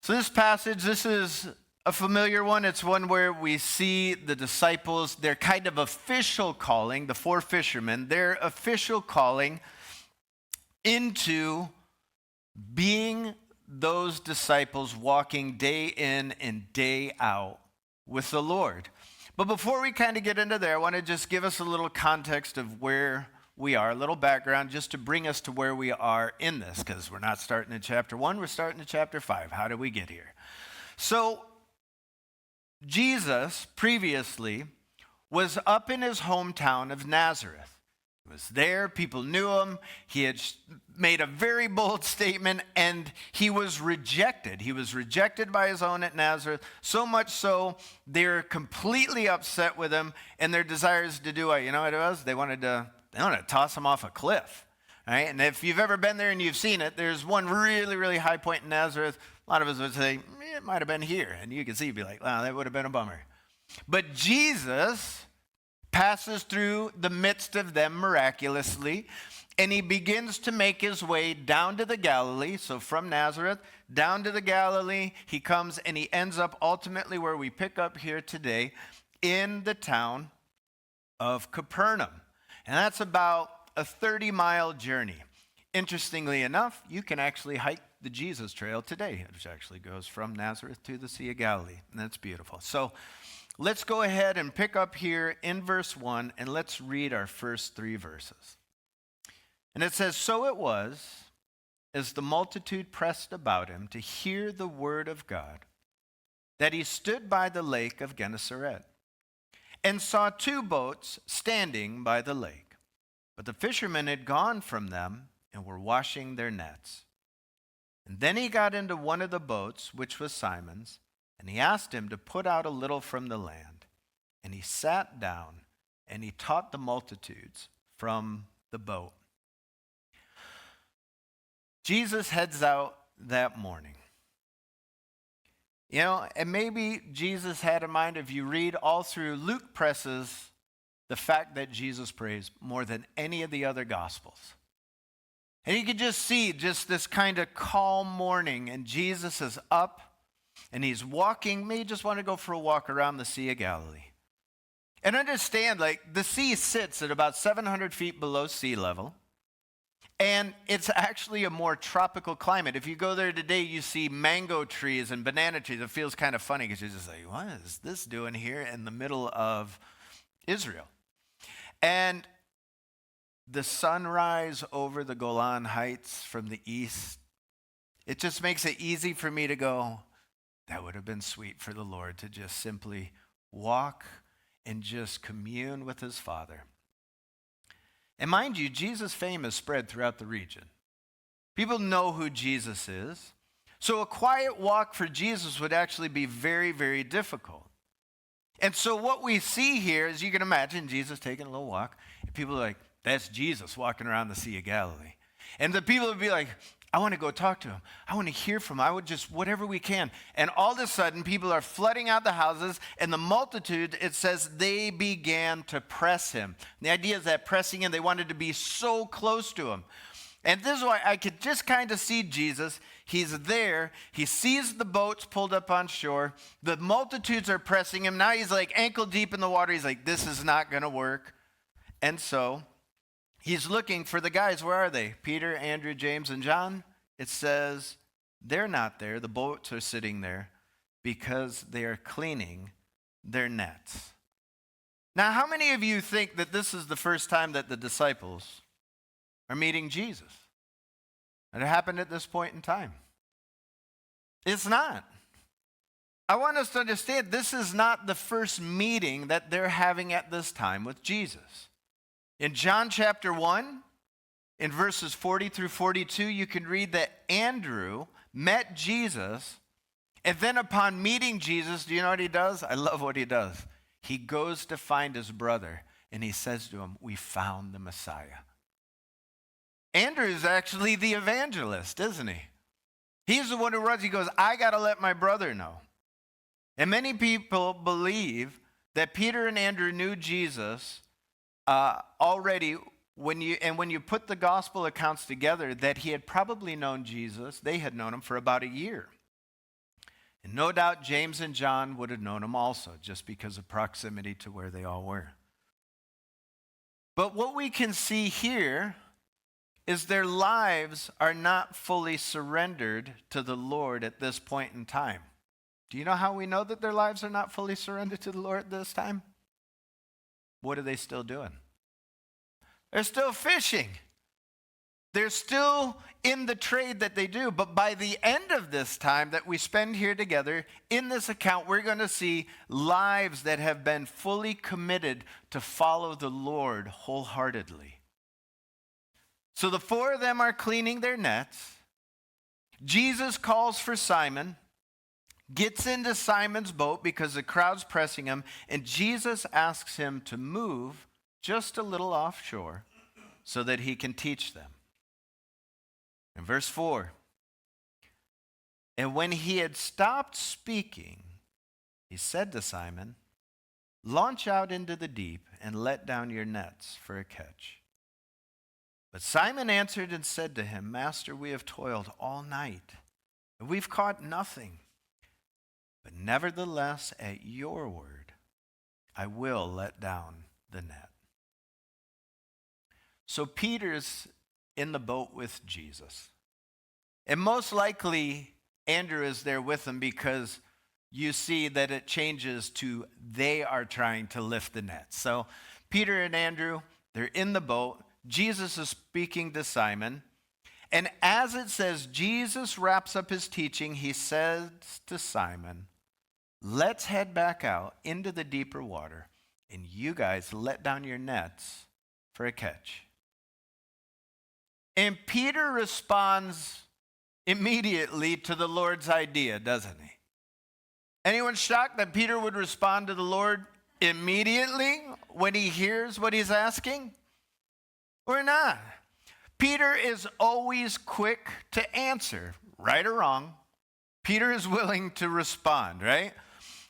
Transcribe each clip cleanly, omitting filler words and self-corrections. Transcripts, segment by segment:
So this passage, this is a familiar one. It's one where we see the disciples, their kind of official calling, the four fishermen, their official calling into being those disciples walking day in and day out with the Lord. But before we kind of get into there, I want to just give us a little context of where we are, a little background, just to bring us to where we are in this, because we're not starting in chapter 1, we're starting in chapter 5. How did we get here? So, Jesus previously was up in his hometown of Nazareth. He was there, people knew him, he had made a very bold statement, and he was rejected. He was rejected by his own at Nazareth, so much so they're completely upset with him, and their desires to do what? You know what it was? They wanted to toss him off a cliff. Right? And if you've ever been there and you've seen it, there's one really, really high point in Nazareth. A lot of us would say, it might have been here. And you can see, be like, wow, that would have been a bummer. But Jesus passes through the midst of them miraculously, and he begins to make his way down to the Galilee. So from Nazareth down to the Galilee, he comes and he ends up ultimately where we pick up here today in the town of Capernaum. And that's about a 30-mile journey. Interestingly enough, you can actually hike the Jesus Trail today, which actually goes from Nazareth to the Sea of Galilee. And that's beautiful. So let's go ahead and pick up here in verse 1, and let's read our first 3 verses. And it says, "So it was, as the multitude pressed about him to hear the word of God, that he stood by the lake of Gennesaret, and saw 2 boats standing by the lake. But the fishermen had gone from them and were washing their nets. And then he got into one of the boats, which was Simon's, and he asked him to put out a little from the land. And he sat down, and he taught the multitudes from the boat." Jesus heads out that morning. You know, and maybe Jesus had in mind, if you read all through, Luke presses the fact that Jesus prays more than any of the other Gospels. And you can just see just this kind of calm morning, and Jesus is up, and he's walking, maybe just want to go for a walk around the Sea of Galilee. And understand, like, the sea sits at about 700 feet below sea level, and it's actually a more tropical climate. If you go there today, you see mango trees and banana trees. It feels kind of funny because you're just like, what is this doing here in the middle of Israel? And the sunrise over the Golan Heights from the east, it just makes it easy for me to go, that would have been sweet for the Lord to just simply walk and just commune with his Father. And mind you, Jesus' fame is spread throughout the region. People know who Jesus is. So a quiet walk for Jesus would actually be very, very difficult. And so what we see here is, you can imagine Jesus taking a little walk, and people are like, that's Jesus walking around the Sea of Galilee. And the people would be like, I want to go talk to him. I want to hear from him. I would just, whatever we can. And all of a sudden, people are flooding out the houses, and the multitude, it says, they began to press him. And the idea is that pressing him, they wanted to be so close to him. And this is why I could just kind of see Jesus. He's there. He sees the boats pulled up on shore. The multitudes are pressing him. Now he's like ankle deep in the water. He's like, this is not going to work. And so he's looking for the guys. Where are they? Peter, Andrew, James, and John. It says they're not there. The boats are sitting there because they are cleaning their nets. Now, how many of you think that this is the first time that the disciples are meeting Jesus? And it happened at this point in time. It's not. I want us to understand this is not the first meeting that they're having at this time with Jesus. In John chapter 1, in verses 40 through 42, you can read that Andrew met Jesus, and then upon meeting Jesus, do you know what he does? I love what he does. He goes to find his brother, and he says to him, we found the Messiah. Andrew is actually the evangelist, isn't he? He's the one who runs. He goes, I got to let my brother know. And many people believe that Peter and Andrew knew Jesus already when you put the gospel accounts together, that he had probably known Jesus. They had known him for about a year. And no doubt James and John would have known him also, just because of proximity to where they all were. But what we can see here is their lives are not fully surrendered to the Lord at this point in time. Do you know how we know that their lives are not fully surrendered to the Lord at this time? What are they still doing? They're still fishing. They're still in the trade that they do. But by the end of this time that we spend here together, in this account, we're going to see lives that have been fully committed to follow the Lord wholeheartedly. So the four of them are cleaning their nets. Jesus calls for Simon, gets into Simon's boat because the crowd's pressing him, and Jesus asks him to move just a little offshore so that he can teach them. In verse 4, and when he had stopped speaking, he said to Simon, launch out into the deep and let down your nets for a catch. But Simon answered and said to him, Master, we have toiled all night, and we've caught nothing. But nevertheless, at your word, I will let down the net. So Peter's in the boat with Jesus. And most likely, Andrew is there with him because you see that it changes to they are trying to lift the net. So Peter and Andrew, they're in the boat. Jesus is speaking to Simon. And as it says, Jesus wraps up his teaching. He says to Simon, let's head back out into the deeper water, and you guys let down your nets for a catch. And Peter responds immediately to the Lord's idea, doesn't he? Anyone shocked that Peter would respond to the Lord immediately when he hears what he's asking? Or not? Peter is always quick to answer, right or wrong. Peter is willing to respond, right?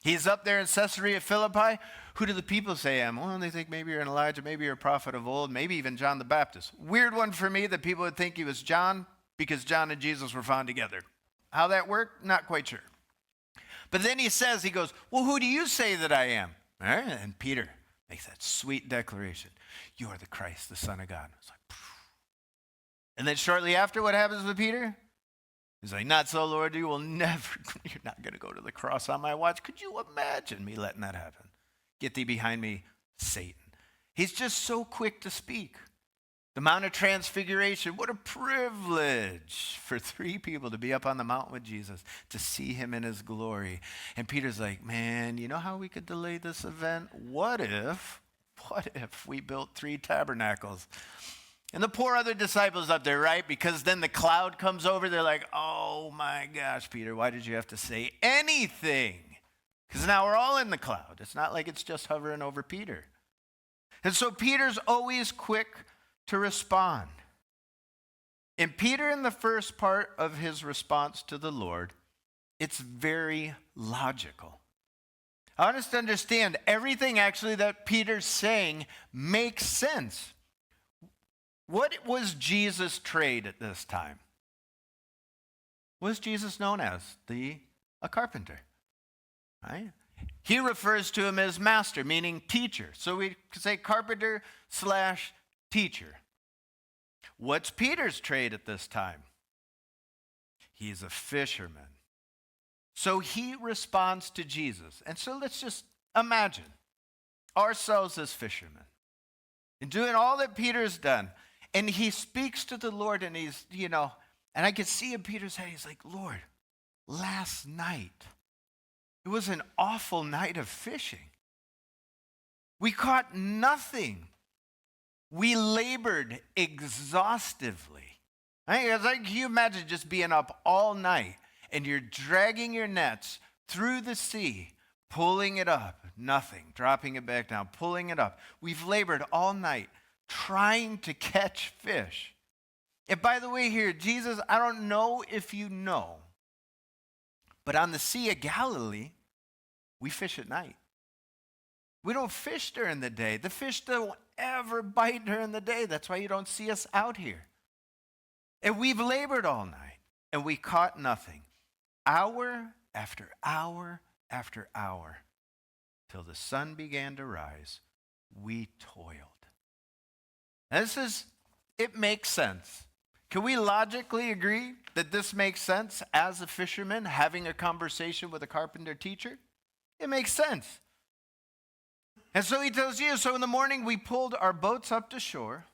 He's up there in Caesarea Philippi. Who do the people say I am? Well, they think maybe you're an Elijah, maybe you're a prophet of old, maybe even John the Baptist. Weird one for me that people would think he was John because John and Jesus were found together. How that worked? Not quite sure. But then he goes, well, who do you say that I am? All right, and Peter makes that sweet declaration. You are the Christ, the Son of God. It's like, phew. And then shortly after, what happens with Peter? He's like, not so, Lord, you will never, you're not going to go to the cross on my watch. Could you imagine me letting that happen? Get thee behind me, Satan. He's just so quick to speak. The Mount of Transfiguration, what a privilege for three people to be up on the mountain with Jesus, to see him in his glory. And Peter's like, man, you know how we could delay this event? What if we built 3 tabernacles? And the poor other disciples up there, right? Because then the cloud comes over. They're like, oh my gosh, Peter, why did you have to say anything? Because now we're all in the cloud. It's not like it's just hovering over Peter. And so Peter's always quick to respond. And Peter, in the first part of his response to the Lord, it's very logical. I want us to understand everything actually that Peter's saying makes sense. What was Jesus' trade at this time? What was Jesus known as? A carpenter, right? He refers to him as master, meaning teacher. So we could say carpenter / teacher. What's Peter's trade at this time? He's a fisherman. So he responds to Jesus. And so let's just imagine ourselves as fishermen and doing all that Peter's done. And he speaks to the Lord, and he's, and I could see in Peter's head, he's like, Lord, last night, it was an awful night of fishing. We caught nothing. We labored exhaustively. It's like, can you imagine just being up all night, and you're dragging your nets through the sea, pulling it up, nothing, dropping it back down, pulling it up. We've labored all night, trying to catch fish. And by the way here, Jesus, I don't know if you know, but on the Sea of Galilee, we fish at night. We don't fish during the day. The fish don't ever bite during the day. That's why you don't see us out here. And we've labored all night, and we caught nothing. Hour after hour after hour, till the sun began to rise, we toiled. And it makes sense. Can we logically agree that this makes sense as a fisherman having a conversation with a carpenter teacher? It makes sense. And so he tells you, so in the morning we pulled our boats up to shore.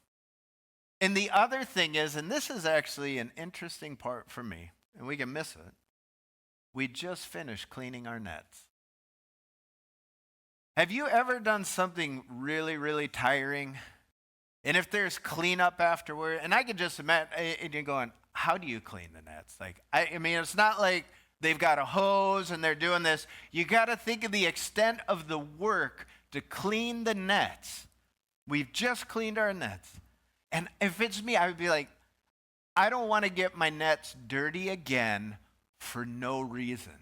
And the other thing is, and this is actually an interesting part for me, and we can miss it, we just finished cleaning our nets. Have you ever done something really, really tiring? And if there's cleanup afterward, and I can just imagine, and you're going, how do you clean the nets? Like, I mean, it's not like they've got a hose and they're doing this. You got to think of the extent of the work to clean the nets. We've just cleaned our nets. And if it's me, I would be like, I don't want to get my nets dirty again for no reason.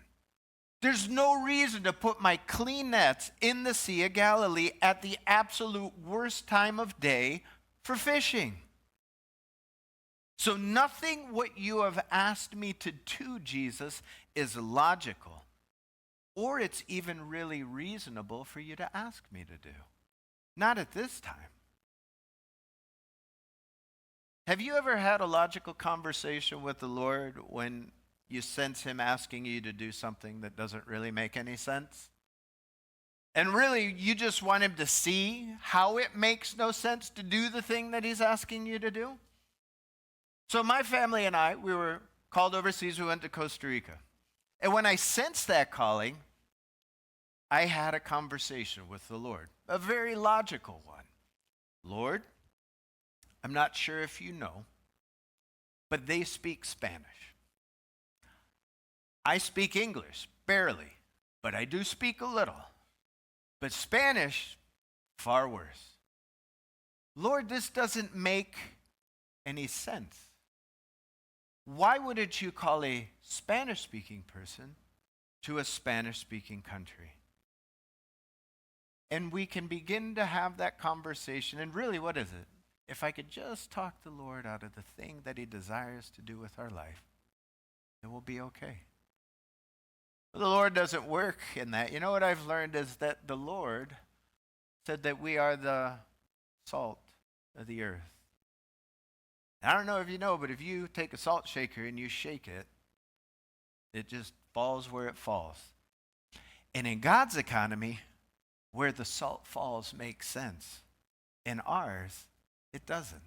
There's no reason to put my clean nets in the Sea of Galilee at the absolute worst time of day for fishing. So nothing what you have asked me to do, Jesus, is logical, or it's even really reasonable for you to ask me to do. Not at this time. Have you ever had a logical conversation with the Lord when you sense him asking you to do something that doesn't really make any sense? And really, you just want him to see how it makes no sense to do the thing that he's asking you to do? So my family and I, we were called overseas. We went to Costa Rica. And when I sensed that calling, I had a conversation with the Lord, a very logical one. Lord, I'm not sure if you know, but they speak Spanish. I speak English, barely, but I do speak a little. But Spanish, far worse. Lord, this doesn't make any sense. Why wouldn't you call a Spanish-speaking person to a Spanish-speaking country? And we can begin to have that conversation. And really, what is it? If I could just talk the Lord out of the thing that he desires to do with our life, it will be okay. The Lord doesn't work in that. You know what I've learned is that the Lord said that we are the salt of the earth. I don't know if you know, but if you take a salt shaker and you shake it, it just falls where it falls. And in God's economy, where the salt falls makes sense. In ours, it doesn't.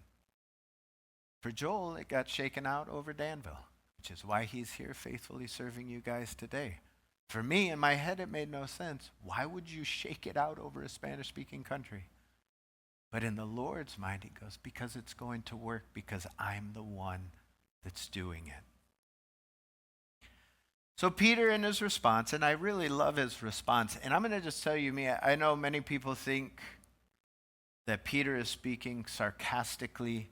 For Joel, it got shaken out over Danville, which is why he's here faithfully serving you guys today. For me, in my head, it made no sense. Why would you shake it out over a Spanish-speaking country? But in the Lord's mind, he goes, because it's going to work, because I'm the one that's doing it. So Peter in his response, and I really love his response, and I'm going to just tell you, I know many people think that Peter is speaking sarcastically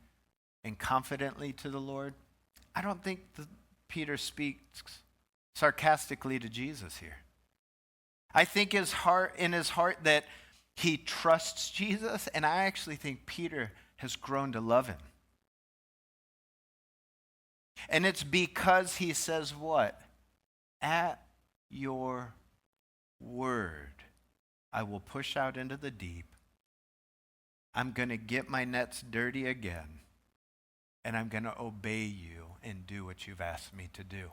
and confidently to the Lord. I don't think Peter speaks sarcastically to Jesus here. I think in his heart that he trusts Jesus, and I actually think Peter has grown to love him. And it's because he says what? At your word, I will push out into the deep. I'm going to get my nets dirty again, and I'm going to obey you and do what you've asked me to do.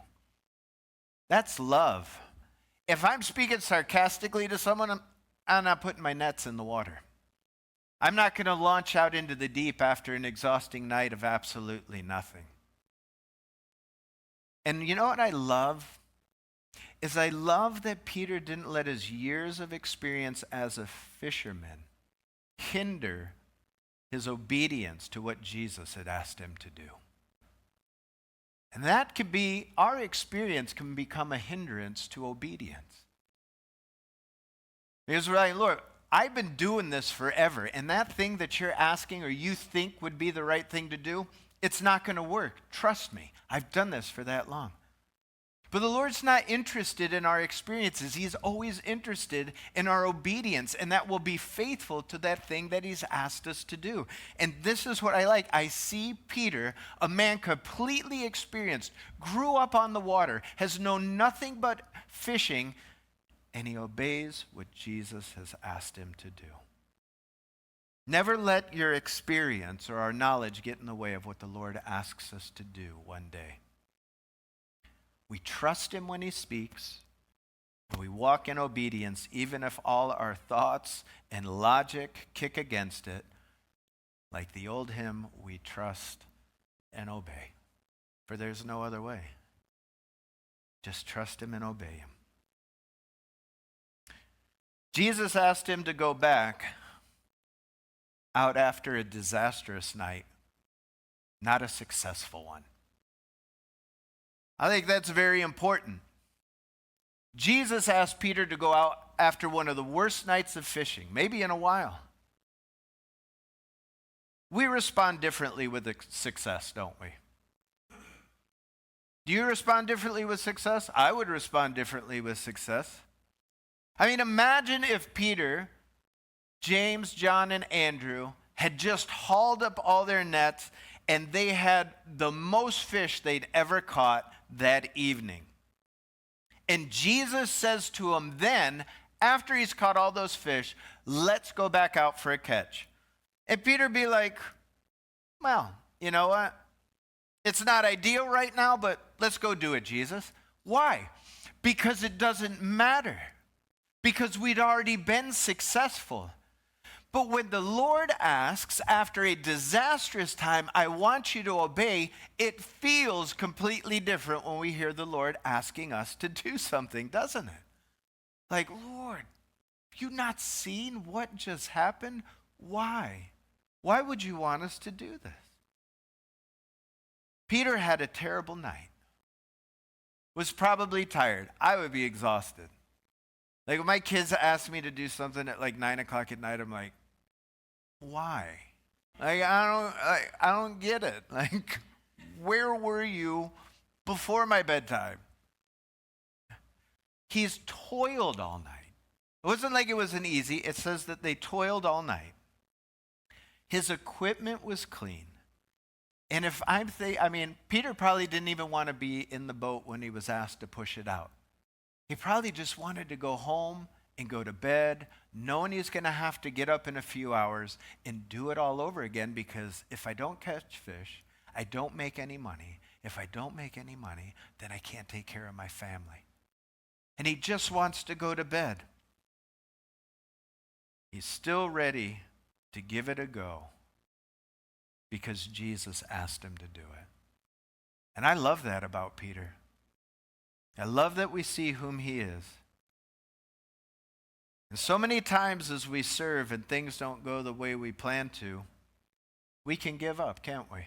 That's love. If I'm speaking sarcastically to someone, I'm not putting my nets in the water. I'm not going to launch out into the deep after an exhausting night of absolutely nothing. And you know what I love? I love that Peter didn't let his years of experience as a fisherman hinder his obedience to what Jesus had asked him to do. And that could be, our experience can become a hindrance to obedience. Because we're like, Lord, I've been doing this forever, and that thing that you're asking or you think would be the right thing to do, it's not going to work. Trust me, I've done this for that long. But the Lord's not interested in our experiences. He's always interested in our obedience, and that will be faithful to that thing that he's asked us to do. And this is what I like. I see Peter, a man completely experienced, grew up on the water, has known nothing but fishing, and he obeys what Jesus has asked him to do. Never let your experience or our knowledge get in the way of what the Lord asks us to do one day. We trust him when he speaks, and we walk in obedience even if all our thoughts and logic kick against it. Like the old hymn, we trust and obey, for there's no other way. Just trust him and obey him. Jesus asked him to go back out after a disastrous night, not a successful one. I think that's very important. Jesus asked Peter to go out after one of the worst nights of fishing, maybe in a while. We respond differently with success, don't we? Do you respond differently with success? I would respond differently with success. I mean, imagine if Peter, James, John, and Andrew had just hauled up all their nets and they had the most fish they'd ever caught that evening. And Jesus says to them then, after he's caught all those fish, let's go back out for a catch. And Peter be like, well, you know what? It's not ideal right now, but let's go do it, Jesus. Why? Because it doesn't matter. Because we'd already been successful. But when the Lord asks, after a disastrous time, I want you to obey, it feels completely different when we hear the Lord asking us to do something, doesn't it? Like, Lord, have you not seen what just happened? Why? Why would you want us to do this? Peter had a terrible night. Was probably tired. I would be exhausted. Like when my kids ask me to do something at like 9 o'clock at night, I'm like, why? Like I don't get it. Like, where were you before my bedtime? He's toiled all night. It wasn't like it wasn't easy. It says that they toiled all night. His equipment was clean. And if Peter probably didn't even want to be in the boat when he was asked to push it out. He probably just wanted to go home and go to bed, knowing he's going to have to get up in a few hours and do it all over again, because if I don't catch fish, I don't make any money. If I don't make any money, then I can't take care of my family. And he just wants to go to bed. He's still ready to give it a go because Jesus asked him to do it. And I love that about Peter. I love that we see whom he is. And so many times as we serve and things don't go the way we plan to, we can give up, can't we?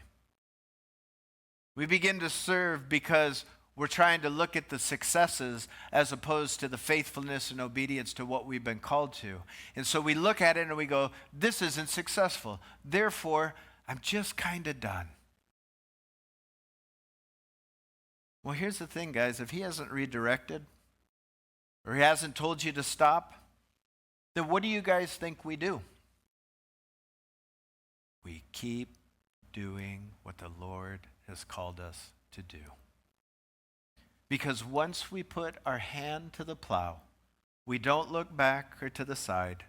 We begin to serve because we're trying to look at the successes as opposed to the faithfulness and obedience to what we've been called to. And so we look at it and we go, this isn't successful. Therefore, I'm just kind of done. Well, here's the thing, guys. If he hasn't redirected or he hasn't told you to stop, then what do you guys think we do? We keep doing what the Lord has called us to do. Because once we put our hand to the plow, we don't look back or to the side.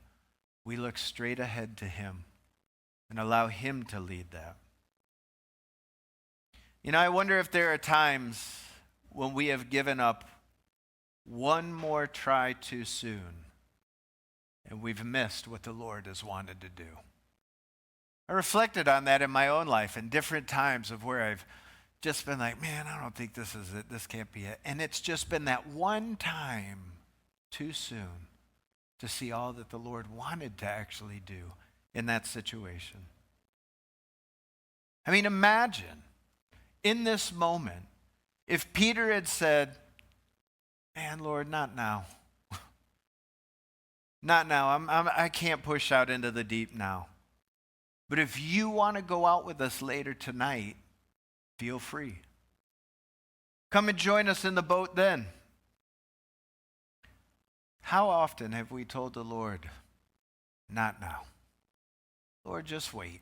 We look straight ahead to him and allow him to lead that. You know, I wonder if there are times when we have given up one more try too soon and we've missed what the Lord has wanted to do. I reflected on that in my own life in different times of where I've just been like, man, I don't think this is it. This can't be it. And it's just been that one time too soon to see all that the Lord wanted to actually do in that situation. I mean, imagine in this moment if Peter had said, man, Lord, not now. Not now. I can't push out into the deep now. But if you want to go out with us later tonight, feel free. Come and join us in the boat then. How often have we told the Lord, not now? Lord, just wait.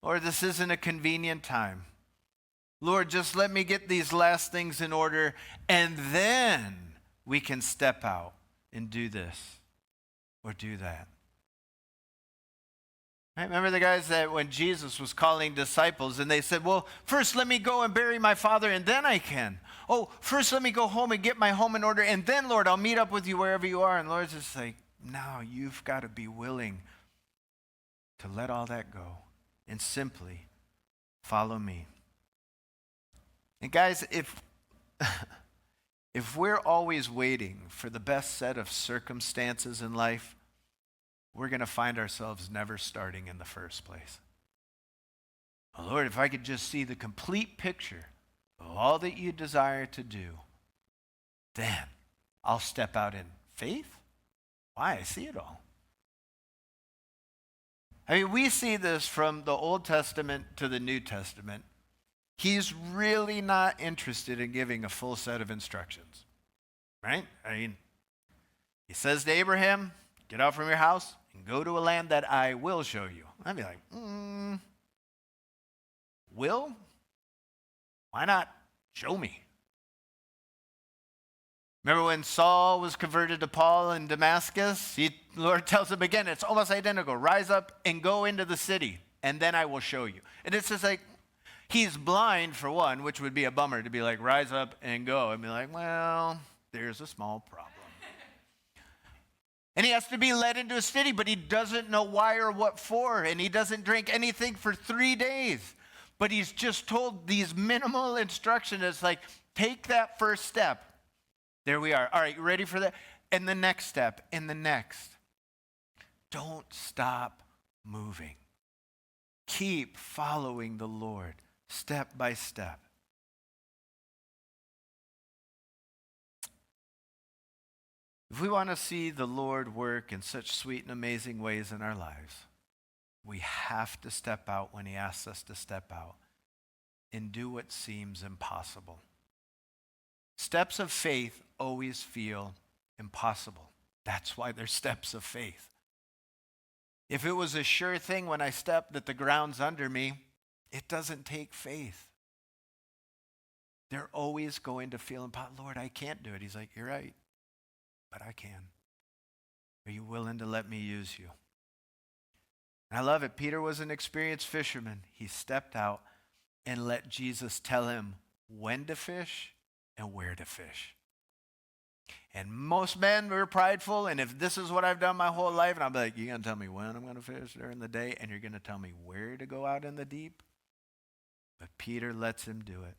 Lord, this isn't a convenient time. Lord, just let me get these last things in order, and then we can step out and do this or do that. I remember the guys that when Jesus was calling disciples and they said, well, first let me go and bury my father and then I can. Oh, first let me go home and get my home in order and then, Lord, I'll meet up with you wherever you are. And Lord's just like, no, you've got to be willing to let all that go and simply follow me. And guys, if we're always waiting for the best set of circumstances in life, we're going to find ourselves never starting in the first place. Oh, Lord, if I could just see the complete picture of all that you desire to do, then I'll step out in faith. Why? I see it all. I mean, we see this from the Old Testament to the New Testament. He's really not interested in giving a full set of instructions, right? I mean, he says to Abraham, get out from your house and go to a land that I will show you. I'd be like, will? Why not show me? Remember when Saul was converted to Paul in Damascus? The Lord tells him again, it's almost identical. Rise up and go into the city, and then I will show you. And it's just like, he's blind for one, which would be a bummer to be like, rise up and go. And be like, well, there's a small problem. And he has to be led into a city, but he doesn't know why or what for, and he doesn't drink anything for 3 days. But he's just told these minimal instructions. It's like, take that first step. There we are. All right, you ready for that? And the next step, and the next. Don't stop moving. Keep following the Lord step by step. If we want to see the Lord work in such sweet and amazing ways in our lives, we have to step out when he asks us to step out and do what seems impossible. Steps of faith always feel impossible. That's why they're steps of faith. If it was a sure thing when I step that the ground's under me, it doesn't take faith. They're always going to feel impossible. Lord, I can't do it. He's like, you're right. But I can. Are you willing to let me use you? And I love it. Peter was an experienced fisherman. He stepped out and let Jesus tell him when to fish and where to fish. And most men were prideful, and if this is what I've done my whole life, and I'm like, you're going to tell me when I'm going to fish during the day, and you're going to tell me where to go out in the deep? But Peter lets him do it.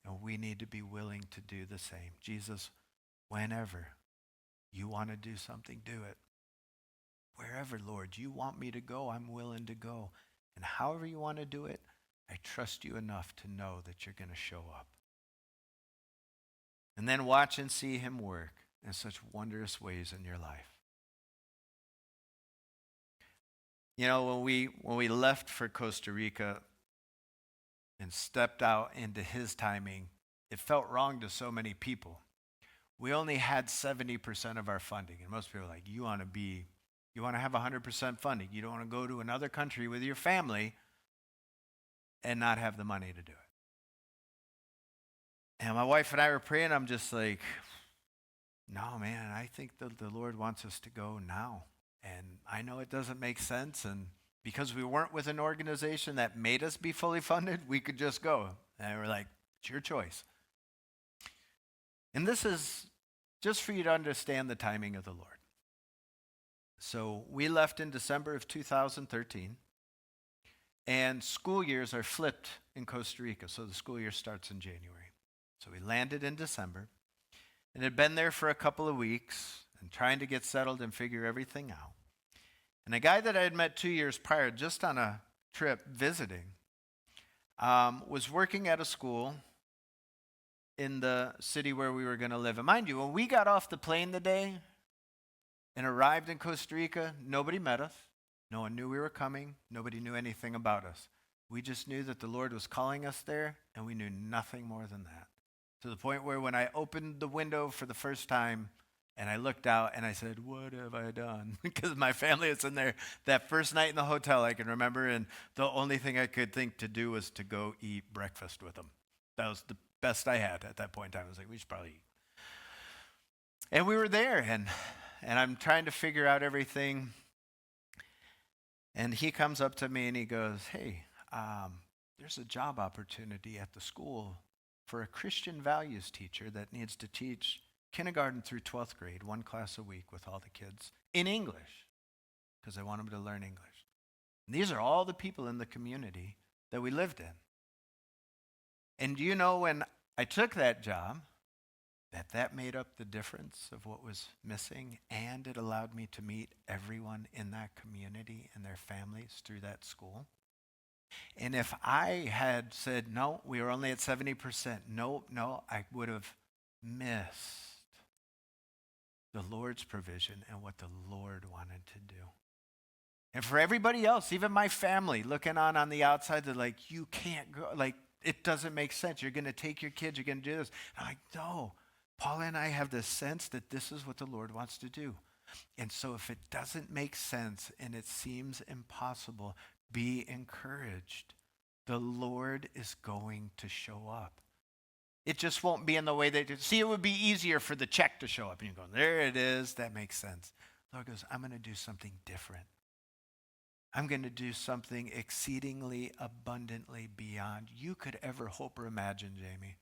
And we need to be willing to do the same. Jesus, whenever you want to do something, do it. Wherever, Lord, you want me to go, I'm willing to go. And however you want to do it, I trust you enough to know that you're going to show up. And then watch and see him work in such wondrous ways in your life. You know, when we left for Costa Rica and stepped out into his timing, it felt wrong to so many people. We only had 70% of our funding. And most people are like, you want to have 100% funding. You don't want to go to another country with your family and not have the money to do it. And my wife and I were praying. I'm just like, no, man, I think the Lord wants us to go now. And I know it doesn't make sense. And because we weren't with an organization that made us be fully funded, we could just go. And we're like, it's your choice. And this is just for you to understand the timing of the Lord. So we left in December of 2013. And school years are flipped in Costa Rica. So the school year starts in January. So we landed in December and had been there for a couple of weeks and trying to get settled and figure everything out. And a guy that I had met 2 years prior, just on a trip visiting, was working at a school in the city where we were going to live. And mind you, when we got off the plane the day and arrived in Costa Rica, nobody met us. No one knew we were coming. Nobody knew anything about us. We just knew that the Lord was calling us there, and we knew nothing more than that. to the point where when I opened the window for the first time and I looked out and I said, what have I done? Because my family was in there that first night in the hotel, I can remember, and the only thing I could think to do was to go eat breakfast with them. That was the best I had at that point in time. I was like, we should probably eat. And we were there, and I'm trying to figure out everything. And he comes up to me and he goes, hey, there's a job opportunity at the school for a Christian values teacher that needs to teach kindergarten through 12th grade, one class a week with all the kids in English, because I want them to learn English. And these are all the people in the community that we lived in. And do you know, when I took that job, that made up the difference of what was missing, and it allowed me to meet everyone in that community and their families through that school. And if I had said, no, we were only at 70%, no, I would have missed the Lord's provision and what the Lord wanted to do. And for everybody else, even my family, looking on the outside, they're like, you can't go, like, it doesn't make sense. You're going to take your kids, you're going to do this. And I'm like, no. Paula and I have this sense that this is what the Lord wants to do. And so if it doesn't make sense and it seems impossible, be encouraged. The Lord is going to show up. It just won't be in the way they do. See, it would be easier for the check to show up. And you go, there it is. That makes sense. The Lord goes, I'm going to do something different. I'm going to do something exceedingly abundantly beyond you could ever hope or imagine, Jamie.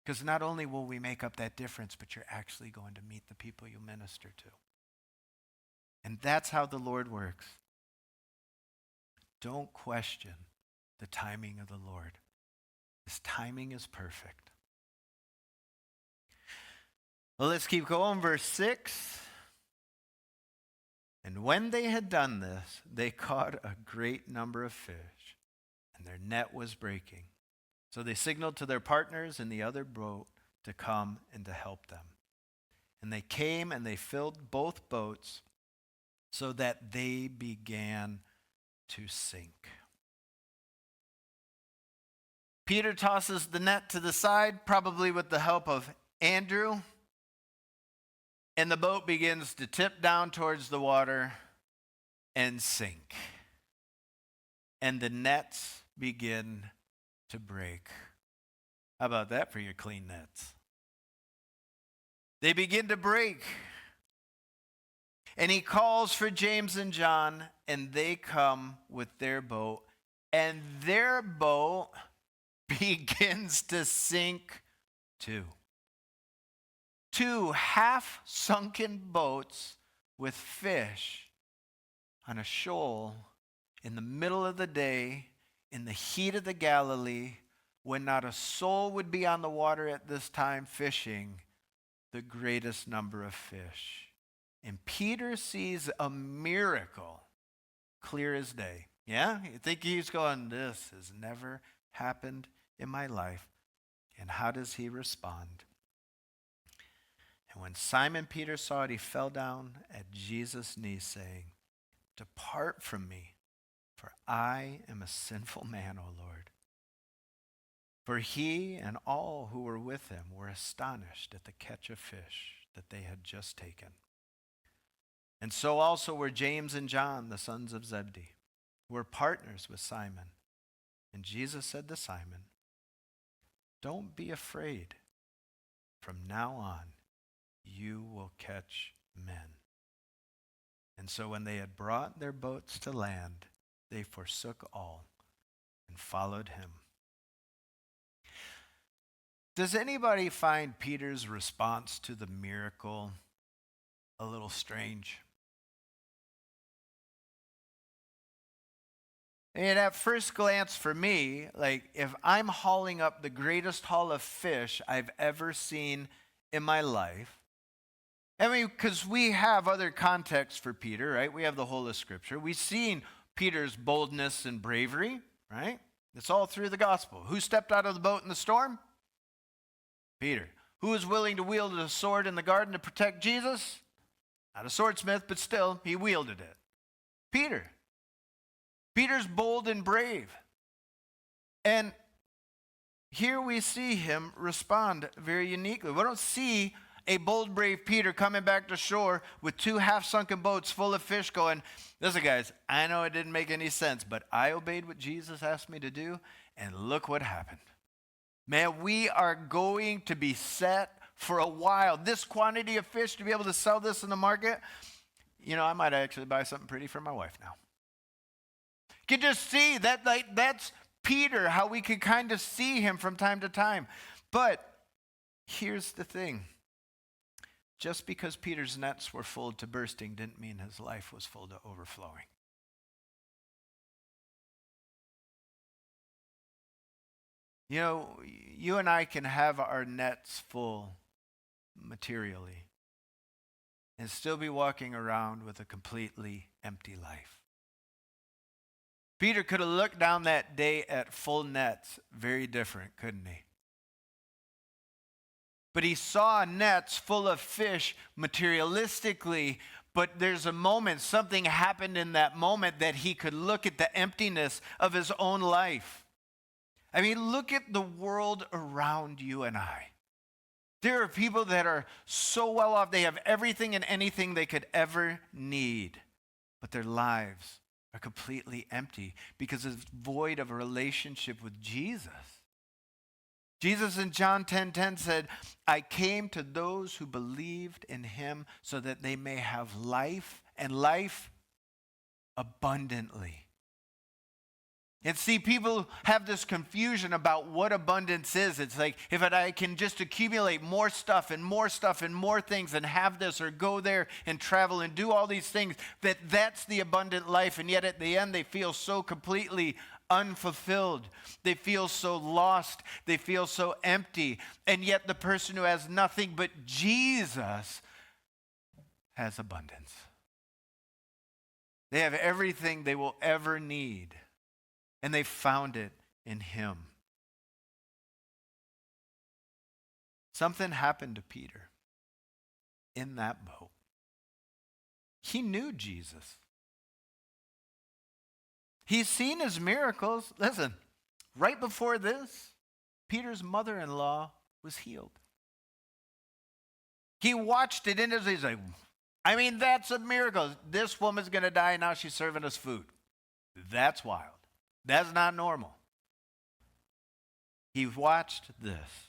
Because not only will we make up that difference, but you're actually going to meet the people you minister to. And that's how the Lord works. Don't question the timing of the Lord. His timing is perfect. Well, let's keep going. Verse 6. And when they had done this, they caught a great number of fish, and their net was breaking. So they signaled to their partners in the other boat to come and to help them. And they came and they filled both boats so that they began to sink. Peter tosses the net to the side, probably with the help of Andrew, and the boat begins to tip down towards the water and sink. And the nets begin to break. How about that for your clean nets? They begin to break. And he calls for James and John, and they come with their boat, and their boat begins to sink too. Two half-sunken boats with fish on a shoal in the middle of the day, in the heat of the Galilee, when not a soul would be on the water at this time fishing, the greatest number of fish. And Peter sees a miracle clear as day. Yeah? You think he's going, this has never happened in my life. And how does he respond? And when Simon Peter saw it, he fell down at Jesus' knees, saying, depart from me, for I am a sinful man, O Lord. For he and all who were with him were astonished at the catch of fish that they had just taken. And so also were James and John, the sons of Zebedee, who were partners with Simon. And Jesus said to Simon, don't be afraid. From now on, you will catch men. And so when they had brought their boats to land, they forsook all and followed him. Does anybody find Peter's response to the miracle a little strange? And at first glance for me, like if I'm hauling up the greatest haul of fish I've ever seen in my life, I mean, because we have other contexts for Peter, right? We have the whole of Scripture. We've seen Peter's boldness and bravery, right? It's all through the gospel. Who stepped out of the boat in the storm? Peter. Who was willing to wield a sword in the garden to protect Jesus? Not a swordsmith, but still, he wielded it. Peter. Peter's bold and brave. And here we see him respond very uniquely. We don't see a bold, brave Peter coming back to shore with 2 half-sunken boats full of fish going, listen, guys, I know it didn't make any sense, but I obeyed what Jesus asked me to do, and look what happened. Man, we are going to be set for a while. This quantity of fish, to be able to sell this in the market, I might actually buy something pretty for my wife now. You can just see that, that's Peter, how we can kind of see him from time to time. But here's the thing. Just because Peter's nets were full to bursting didn't mean his life was full to overflowing. You and I can have our nets full materially and still be walking around with a completely empty life. Peter could have looked down that day at full nets very different, couldn't he? But he saw nets full of fish materialistically, but there's a moment, something happened in that moment that he could look at the emptiness of his own life. I mean, look at the world around you and I. There are people that are so well off, they have everything and anything they could ever need, but their lives are completely empty because it's void of a relationship with Jesus. Jesus in John 10:10 said, I came to those who believed in him so that they may have life and life abundantly. And see, people have this confusion about what abundance is. It's like, if I can just accumulate more stuff and more stuff and more things and have this or go there and travel and do all these things, that's the abundant life. And yet at the end, they feel so completely unfulfilled. They feel so lost. They feel so empty. And yet the person who has nothing but Jesus has abundance. They have everything they will ever need. And they found it in him. Something happened to Peter in that boat. He knew Jesus. He's seen his miracles. Listen, right before this, Peter's mother-in-law was healed. He watched it and he's like, I mean, that's a miracle. This woman's going to die, now she's serving us food. That's wild. That's not normal. He watched this.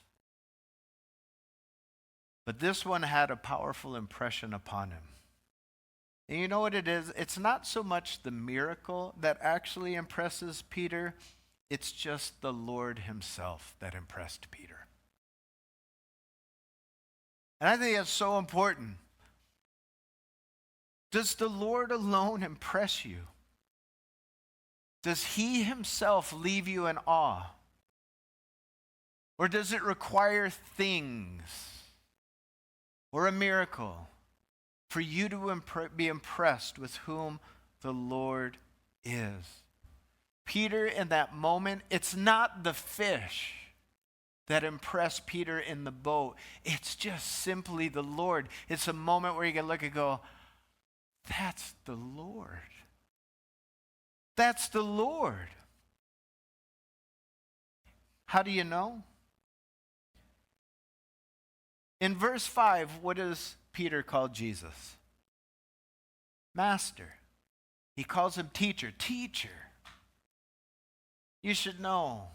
But this one had a powerful impression upon him. And you know what it is? It's not so much the miracle that actually impresses Peter. It's just the Lord himself that impressed Peter. And I think that's so important. Does the Lord alone impress you? Does he himself leave you in awe? Or does it require things or a miracle for you to be impressed with whom the Lord is? Peter, in that moment, it's not the fish that impressed Peter in the boat. It's just simply the Lord. It's a moment where you can look and go, that's the Lord. That's the Lord. How do you know? In verse 5, what does Peter call Jesus? Master. He calls him teacher. Teacher. You should know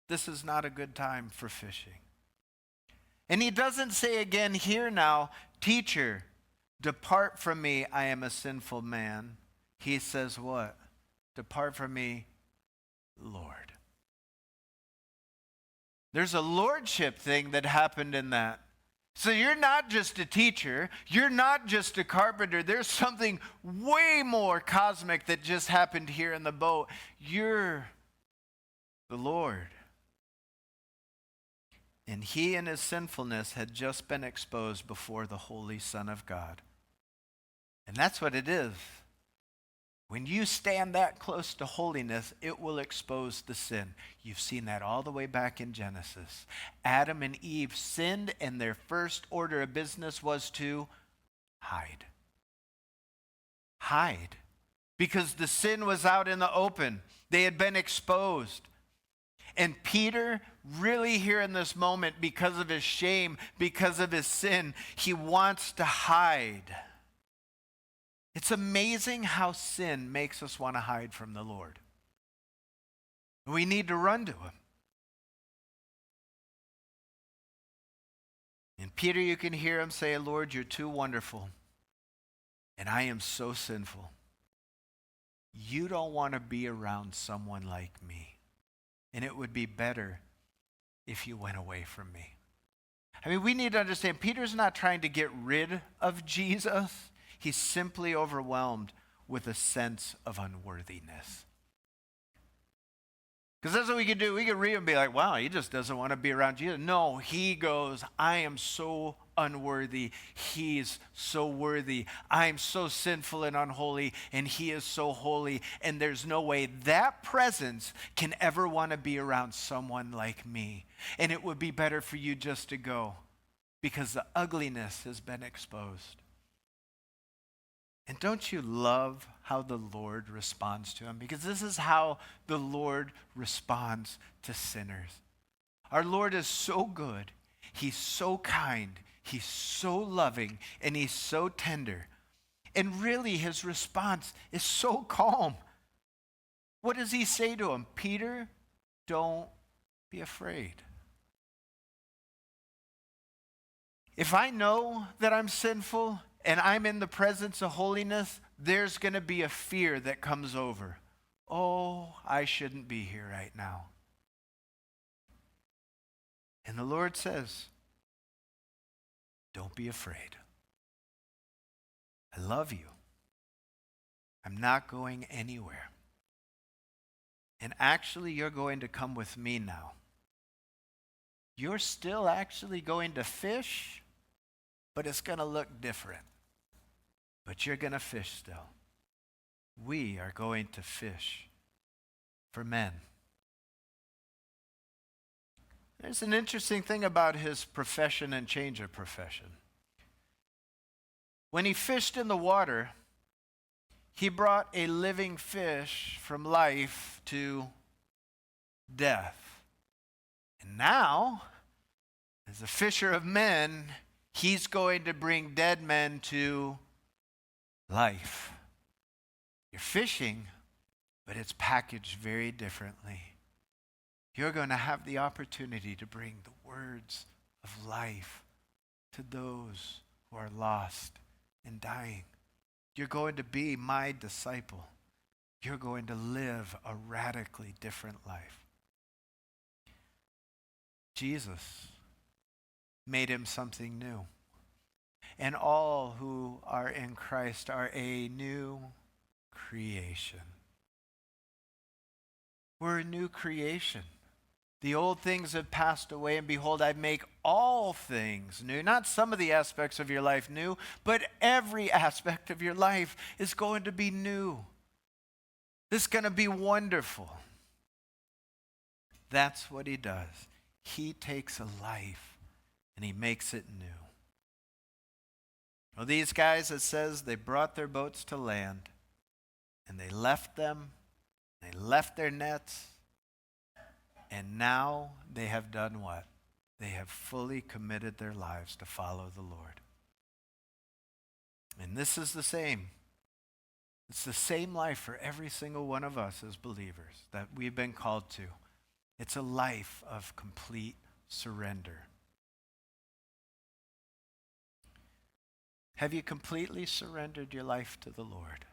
this is not a good time for fishing. And he doesn't say again here now, teacher, depart from me, I am a sinful man. He says what? Depart from me, Lord. There's a lordship thing that happened in that. So you're not just a teacher. You're not just a carpenter. There's something way more cosmic that just happened here in the boat. You're the Lord. And he in his sinfulness had just been exposed before the Holy Son of God. And that's what it is. When you stand that close to holiness, it will expose the sin. You've seen that all the way back in Genesis. Adam and Eve sinned, and their first order of business was to hide. Hide. Because the sin was out in the open. They had been exposed. And Peter, really here in this moment, because of his shame, because of his sin, he wants to hide. It's amazing how sin makes us want to hide from the Lord. We need to run to him. And Peter, you can hear him say, Lord, you're too wonderful, and I am so sinful. You don't want to be around someone like me. And it would be better if you went away from me. I mean, we need to understand, Peter's not trying to get rid of Jesus. He's simply overwhelmed with a sense of unworthiness. Because that's what we could do. We could read and be like, wow, he just doesn't want to be around Jesus. No, he goes, I am so unworthy. He's so worthy. I'm so sinful and unholy, and he is so holy. And there's no way that presence can ever want to be around someone like me. And it would be better for you just to go, because the ugliness has been exposed. And don't you love how the Lord responds to him? Because this is how the Lord responds to sinners. Our Lord is so good. He's so kind. He's so loving. And he's so tender. And really, his response is so calm. What does he say to him? Peter, don't be afraid. If I know that I'm sinful and I'm in the presence of holiness, there's going to be a fear that comes over. Oh, I shouldn't be here right now. And the Lord says, don't be afraid. I love you. I'm not going anywhere. And actually, you're going to come with me now. You're still actually going to fish, but it's going to look different. But you're going to fish still. We are going to fish for men. There's an interesting thing about his profession and change of profession. When he fished in the water, he brought a living fish from life to death. And now, as a fisher of men, he's going to bring dead men to life. You're fishing, but it's packaged very differently. You're going to have the opportunity to bring the words of life to those who are lost and dying. You're going to be my disciple. You're going to live a radically different life. Jesus made him something new. And all who are in Christ are a new creation. We're a new creation. The old things have passed away, and behold, I make all things new. Not some of the aspects of your life new, but every aspect of your life is going to be new. This is going to be wonderful. That's what he does. He takes a life and he makes it new. Well, these guys, it says, they brought their boats to land, and they left them. They left their nets. And now they have done what? They have fully committed their lives to follow the Lord. And this is the same. It's the same life for every single one of us as believers that we've been called to. It's a life of complete surrender. Have you completely surrendered your life to the Lord?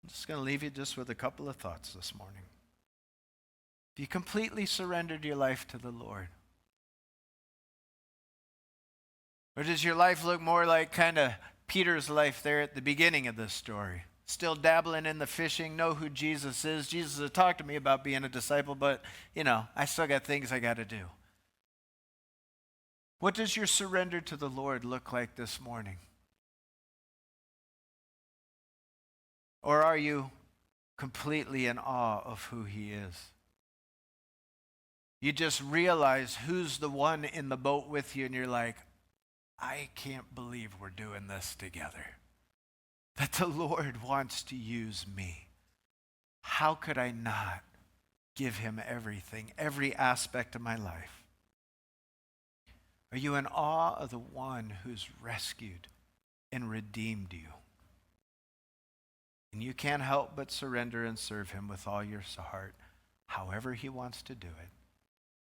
I'm just going to leave you just with a couple of thoughts this morning. Have you completely surrendered your life to the Lord? Or does your life look more like kind of Peter's life there at the beginning of this story? Still dabbling in the fishing, know who Jesus is. Jesus has talked to me about being a disciple, but, I still got things I got to do. What does your surrender to the Lord look like this morning? Or are you completely in awe of who he is? You just realize who's the one in the boat with you, and you're like, I can't believe we're doing this together. That the Lord wants to use me. How could I not give him everything, every aspect of my life? Are you in awe of the one who's rescued and redeemed you? And you can't help but surrender and serve him with all your heart, however he wants to do it,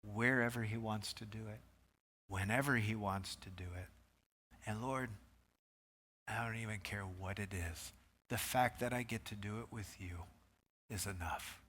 wherever he wants to do it, whenever he wants to do it. And Lord, I don't even care what it is. The fact that I get to do it with you is enough.